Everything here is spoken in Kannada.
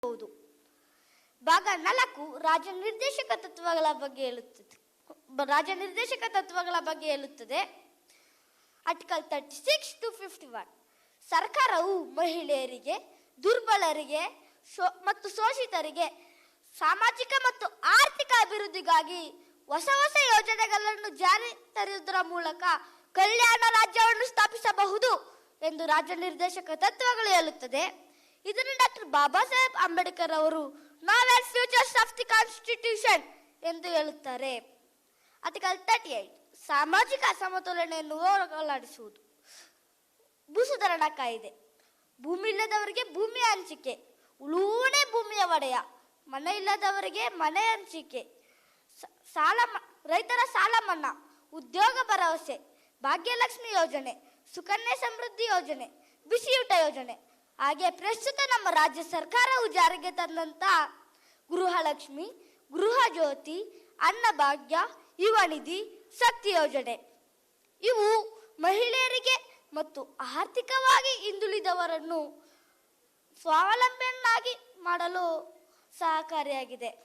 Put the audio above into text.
ಹೌದು. ಭಾಗ 4 ರಾಜ್ಯ ನಿರ್ದೇಶಕ ತತ್ವಗಳ ಬಗ್ಗೆ ಹೇಳುತ್ತದೆ. Article 36 to 51. ಸರ್ಕಾರವು ಮಹಿಳೆಯರಿಗೆ, ದುರ್ಬಲರಿಗೆ ಮತ್ತು ಶೋಷಿತರಿಗೆ ಸಾಮಾಜಿಕ ಮತ್ತು ಆರ್ಥಿಕ ಅಭಿವೃದ್ಧಿಗಾಗಿ ಹೊಸ ಯೋಜನೆಗಳನ್ನು ಜಾರಿ ತರುವುದರ ಮೂಲಕ ಕಲ್ಯಾಣ ರಾಜ್ಯವನ್ನು ಸ್ಥಾಪಿಸಬಹುದು ಎಂದು ರಾಜ್ಯ ನಿರ್ದೇಶಕ ತತ್ವಗಳು ಹೇಳುತ್ತದೆ. ಇದನ್ನು ಡಾಕ್ಟರ್ ಬಾಬಾ ಸಾಹೇಬ್ ಅಂಬೇಡ್ಕರ್ ಅವರು ನಾವೆಲ್ ಫ್ಯೂಚರ್ಸ್ ಆಫ್ ದಿ ಕಾನ್ಸ್ಟಿಟ್ಯೂಷನ್ ಎಂದು ಹೇಳುತ್ತಾರೆ. ಆರ್ಟಿಕಲ್ 38 ಸಾಮಾಜಿಕ ಅಸಮತೋಲನೆಯನ್ನು ಹೋಗಲಾಡಿಸುವುದು. ಭೂಸುಧಾರಣಾ ಕಾಯ್ದೆ. ಭೂಮಿ ಇಲ್ಲದವರಿಗೆ ಭೂಮಿ ಹಂಚಿಕೆ, ಉಳುವನೆ ಭೂಮಿಯ ಒಡೆಯ, ಮನೆ ಇಲ್ಲದವರಿಗೆ ಮನೆ ಹಂಚಿಕೆ, ರೈತರ ಸಾಲ ಮನ್ನಾ, ಉದ್ಯೋಗ ಭರವಸೆ, ಭಾಗ್ಯಲಕ್ಷ್ಮಿ ಯೋಜನೆ, ಸುಕನ್ಯಾ ಸಮೃದ್ಧಿ ಯೋಜನೆ, ಬಿಸಿಯೂಟ ಯೋಜನೆ, ಹಾಗೆ ಪ್ರಸ್ತುತ ನಮ್ಮ ರಾಜ್ಯ ಸರ್ಕಾರವು ಜಾರಿಗೆ ತಂದಂತ ಗೃಹಲಕ್ಷ್ಮಿ, ಗೃಹ ಜ್ಯೋತಿ, ಅನ್ನಭಾಗ್ಯ, ಯುವ ನಿಧಿ, ಶಕ್ತಿ ಯೋಜನೆ ಇವು ಮಹಿಳೆಯರಿಗೆ ಮತ್ತು ಆರ್ಥಿಕವಾಗಿ ಹಿಂದುಳಿದವರನ್ನು ಸ್ವಾವಲಂಬಿಯನ್ನಾಗಿ ಮಾಡಲು ಸಹಕಾರಿಯಾಗಿದೆ.